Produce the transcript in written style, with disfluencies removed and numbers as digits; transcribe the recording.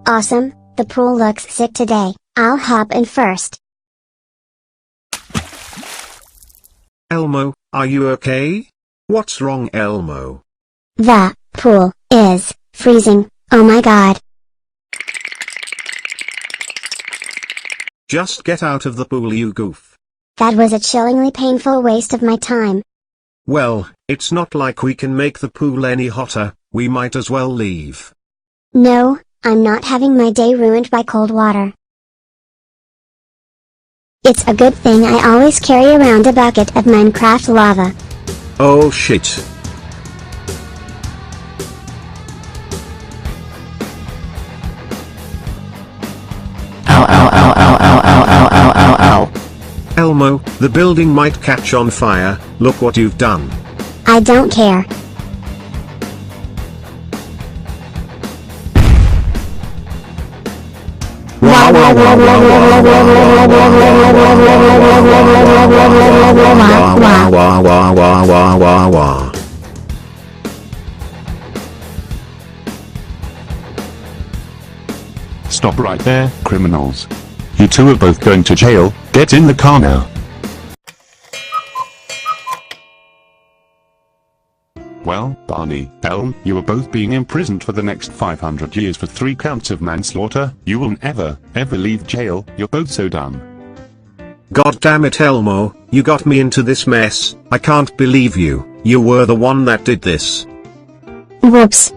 Awesome, the pool looks sick today. I'll hop in first. Elmo, are you okay? What's wrong, Elmo? The pool is freezing. Oh my god. Just get out of the pool, you goof. That was a chillingly painful waste of my time. Well, it's not like we can make the pool any hotter, we might as well leave. No, I'm not having my day ruined by cold water. It's a good thing I always carry around a bucket of Minecraft lava. Oh shit. Ow ow ow ow ow ow ow ow ow ow. Elmo, the building might catch on fire, look what you've done. I don't care. Wow wow wow wow wow wow wow wow wow wow. Stop right there, criminals. You two are both going to jail, get in the car now. Well, Barney, Elm, you are both being imprisoned for the next 500 years for 3 counts of manslaughter. You will never, ever leave jail, you're both so dumb. God damn it, Elmo, you got me into this mess. I can't believe you were the one that did this. Whoops.